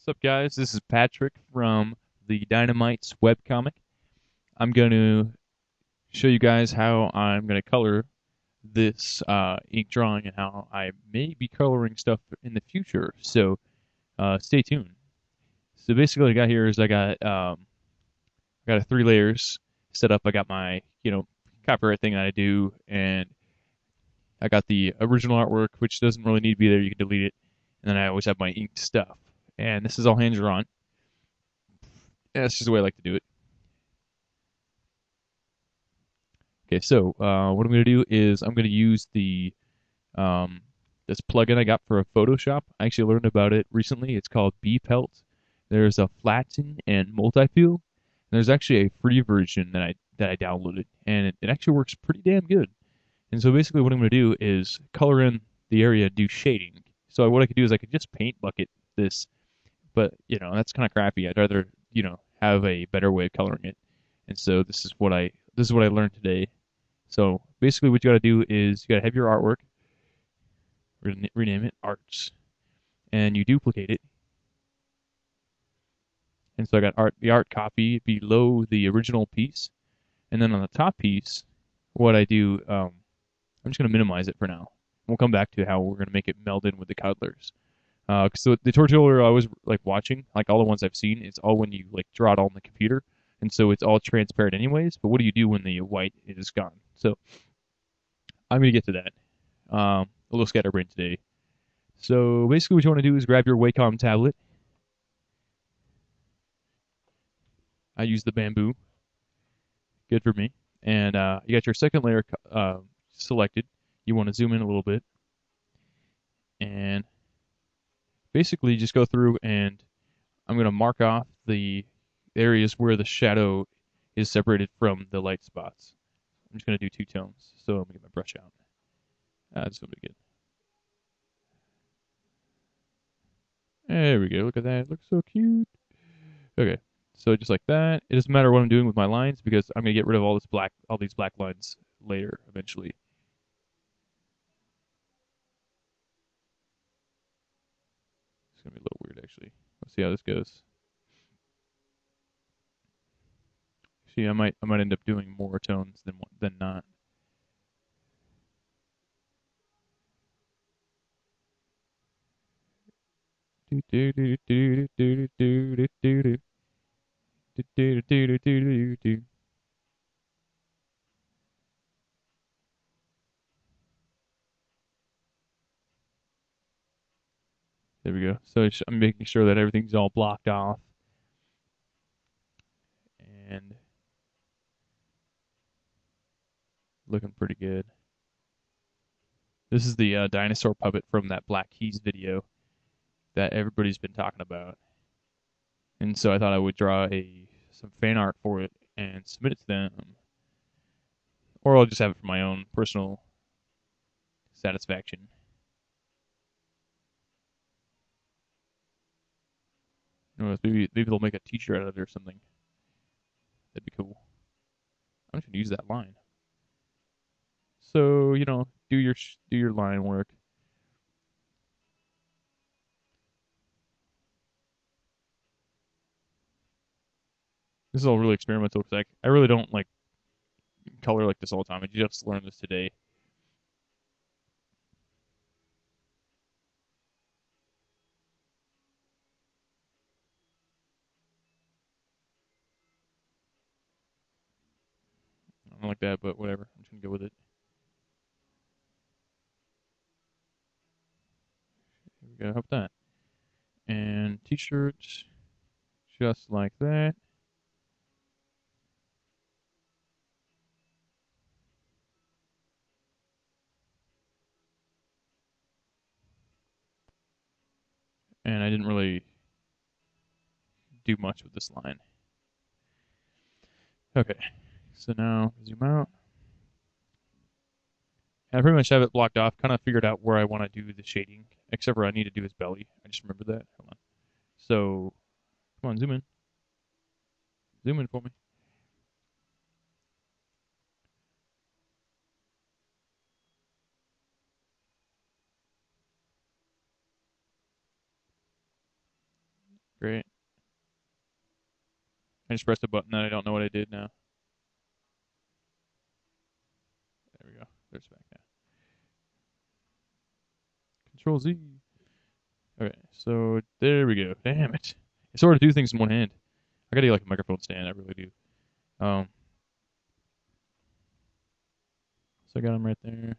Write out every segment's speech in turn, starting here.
What's up, guys? This is Patrick from the Dynamite's webcomic. I'm going to show you guys how I'm going to color this ink drawing and how I may be coloring stuff in the future. So stay tuned. So basically, what I got here is I got a 3 layers set up. I got my copyright thing that I do, and I got the original artwork, which doesn't really need to be there. You can delete it, and then I always have my inked stuff. And this is all hand drawn. And that's just the way I like to do it. Okay, so what I'm going to do is I'm going to use the this plugin I got for Photoshop. I actually learned about it recently. It's called BPelt. There's a flatten and multifill. There's actually a free version that I downloaded, and it actually works pretty damn good. And so basically, what I'm going to do is color in the area, do shading. So what I could do is I could just paint bucket this, but that's kind of crappy. I'd rather have a better way of coloring it. And so this is what I learned today. So basically, what you got to do is you got to have your artwork, rename it arts, and you duplicate it. And so I got the art copy below the original piece, and then on the top piece, what I do, I'm just going to minimize it for now. We'll come back to how we're going to make it meld in with the colors. So the tutorial I was like watching, like all the ones I've seen, it's all when you like draw it all on the computer, and so it's all transparent anyways. But what do you do when the white is gone? So I'm gonna get to that. A little scatterbrain today. So basically, what you want to do is grab your Wacom tablet. I use the bamboo. Good for me. And you got your second layer selected. You want to zoom in a little bit, and basically just go through and I'm going to mark off the areas where the shadow is separated from the light spots. I'm just going to do 2 tones. So let me get my brush out. That's going to be good. There we go. Look at that. It looks so cute. Okay. So just like that. It doesn't matter what I'm doing with my lines because I'm going to get rid of all these black lines later eventually. It's going to be a little weird actually. Let's see how this goes. See, I might end up doing more tones than not. Do do do do do do do do do do do do do do do. There we go. So I'm making sure that everything's all blocked off, and looking pretty good. This is the dinosaur puppet from that Black Keys video that everybody's been talking about. And so I thought I would draw some fan art for it and submit it to them. Or I'll just have it for my own personal satisfaction. Maybe they'll make a t-shirt out of it or something. That'd be cool. I'm just gonna use that line. So, do your line work. This is all really experimental because I really don't like color like this all the time. I just learned this today. I don't like that, but whatever. I'm just gonna go with it. Here we go. How about that? And t-shirts, just like that. And I didn't really do much with this line. Okay, so now zoom out. And I pretty much have it blocked off. Kind of figured out where I want to do the shading, except for I need to do his belly. I just remembered that. Hold on. So, come on, zoom in. Zoom in for me. just pressed a button that I don't know what I did now. There we go. There's back now. Control Z. Okay, so there we go. Damn it. It's hard to do things in one hand. I gotta get like a microphone stand, I really do. Um, so I got them right there.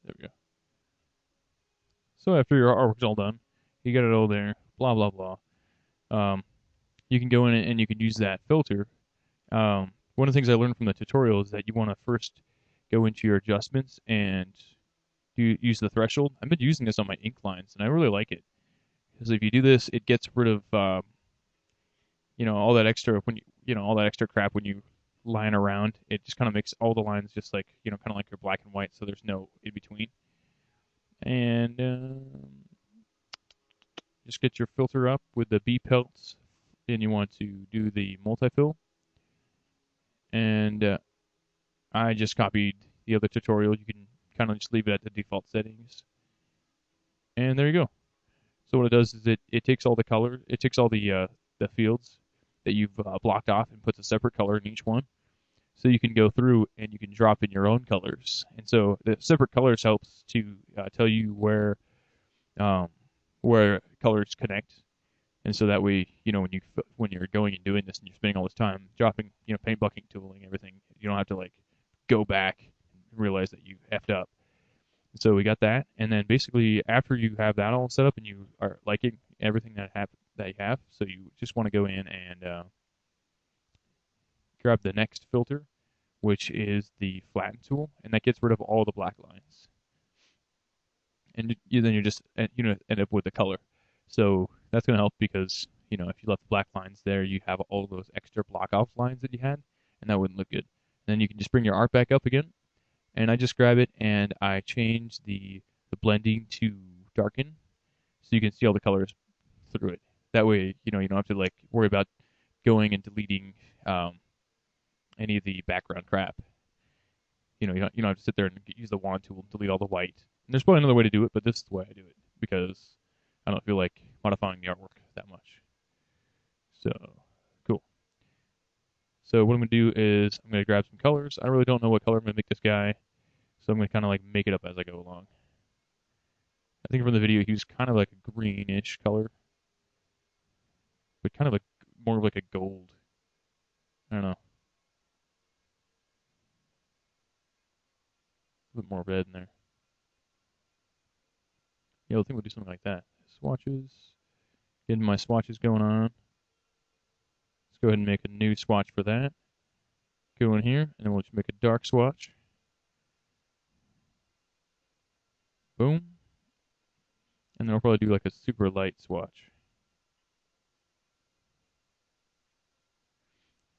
There we go. So after your artwork's all done, you got it all there, blah, blah, blah. You can go in and you can use that filter. One of the things I learned from the tutorial is that you want to first go into your adjustments and use the threshold. I've been using this on my ink lines, and I really like it. Because if you do this, it gets rid of all that extra all that extra crap when you line around. It just kind of makes all the lines just like kind of like your black and white, so there's no in between. And just get your filter up with the BPelt, and you want to do the multifill. And I just copied the other tutorial. You can kind of just leave it at the default settings, and there you go. So what it does is it takes all the color, it takes all the fields that you've blocked off and puts a separate color in each one. So you can go through and you can drop in your own colors. And so the separate colors helps to tell you um, where colors connect. And so that way, when you're going and doing this and you're spending all this time dropping, paint bucket tooling, everything, you don't have to like go back and realize that you effed up. So we got that, and then basically after you have that all set up and you are liking everything that you have, so you just want to go in and grab the next filter, which is the flatten tool, and that gets rid of all the black lines. And then you just end up with the color. So that's going to help because if you left the black lines there, you have all those extra block off lines that you had, and that wouldn't look good. And then you can just bring your art back up again, and I just grab it and I change the blending to darken, so you can see all the colors through it. That way, you don't have to like worry about going and deleting any of the background crap. You don't have to sit there and use the wand tool and delete all the white. And there's probably another way to do it, but this is the way I do it because I don't feel like modifying the artwork that much. So, cool. So what I'm going to do is I'm going to grab some colors. I really don't know what color I'm going to make this guy, so I'm going to kind of like make it up as I go along. I think from the video he was kind of like a greenish color, but kind of more of like a gold. I don't know. A bit more red in there. Yeah, I think we'll do something like that. Swatches. Getting my swatches going on. Let's go ahead and make a new swatch for that. Go in here, and then we'll just make a dark swatch. Boom. And then I'll probably do like a super light swatch.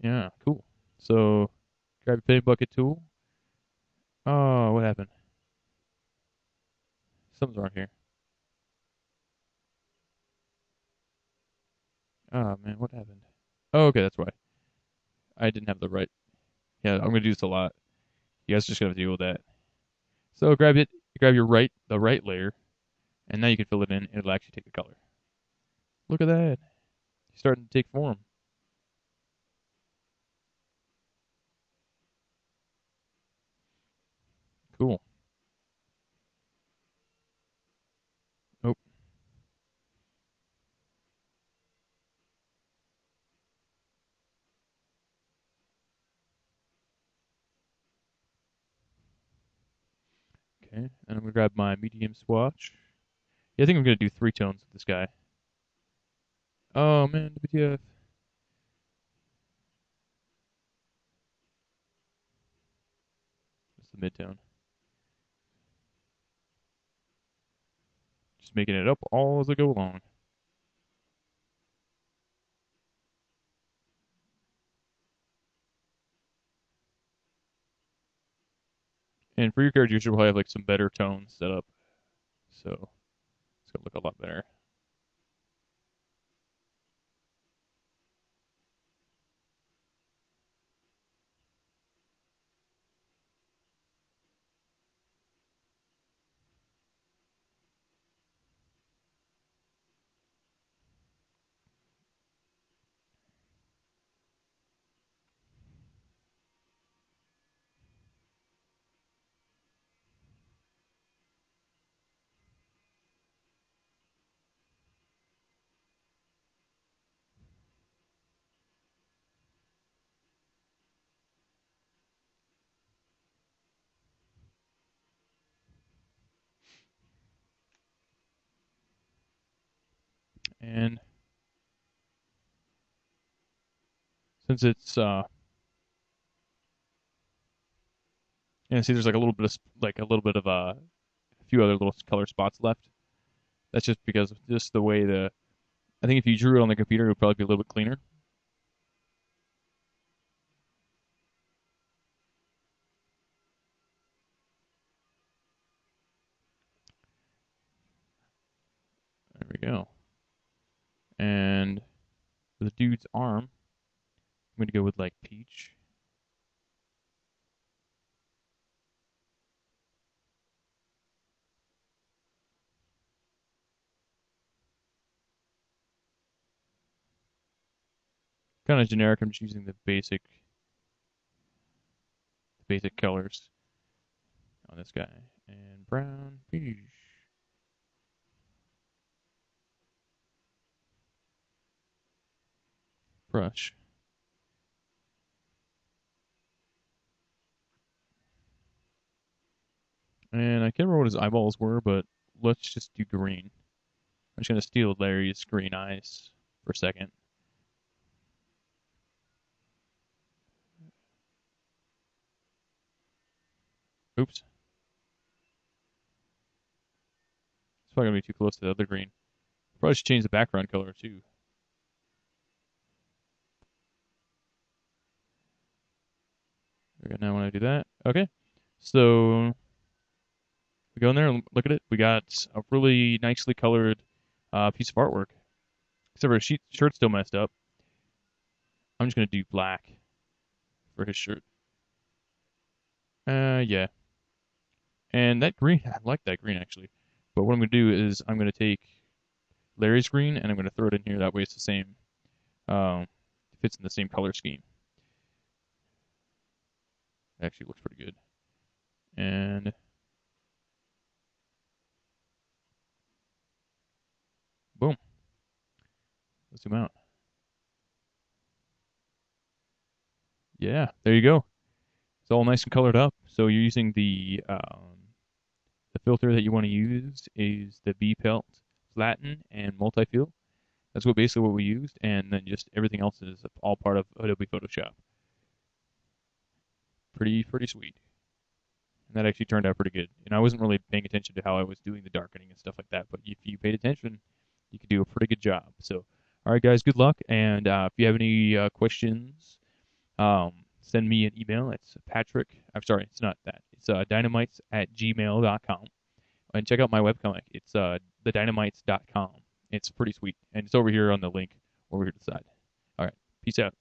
Yeah, cool. So, grab your paint bucket tool. Oh, what happened? Something's wrong here. Oh, man, what happened? Oh, okay, that's why. I didn't have the right. Yeah, I'm going to do this a lot. You guys just got to deal with that. So, grab it. Grab the right layer, and now you can fill it in, and it'll actually take the color. Look at that. It's starting to take form. Cool. Oh, okay. And I'm going to grab my medium swatch. Yeah, I think I'm going to do 3 tones with this guy. Oh, man, WTF. That's the midtone. Just making it up all as I go along. And for your character, you should probably have like some better tones set up. So it's going to look a lot better. And since it's yeah, see, there's like a little bit of a few other little color spots left. That's just because of just the way I think if you drew it on the computer, it would probably be a little bit cleaner. There we go. And for the dude's arm, I'm going to go with like peach. Kind of generic. I'm just using the basic colors on this guy. And brown, peach, brush. And I can't remember what his eyeballs were, but let's just do green. I'm just going to steal Larry's green eyes for a second. Oops. It's probably going to be too close to the other green. Probably should change the background color too. Okay, now when I do that, okay. So we go in there and look at it. We got a really nicely colored piece of artwork. Except for his shirt's still messed up. I'm just gonna do black for his shirt. Yeah. And that green, I like that green actually. But what I'm gonna do is I'm gonna take Larry's green and I'm gonna throw it in here. That way it's the same. Um, fits in the same color scheme. It actually looks pretty good. And boom. Let's zoom out. Yeah, there you go. It's all nice and colored up. So you're using the filter that you want to use is the BPelt Flatten and Multifill. That's basically what we used, and then just everything else is all part of Adobe Photoshop. Pretty sweet. And that actually turned out pretty good. And I wasn't really paying attention to how I was doing the darkening and stuff like that, but if you paid attention, you could do a pretty good job. So, all right, guys, good luck. And if you have any questions, send me an email. It's Patrick. I'm sorry, it's not that. It's dynamites@gmail.com. And check out my webcomic. It's thedynamites.com. It's pretty sweet. And it's over here on the link over here to the side. All right. Peace out.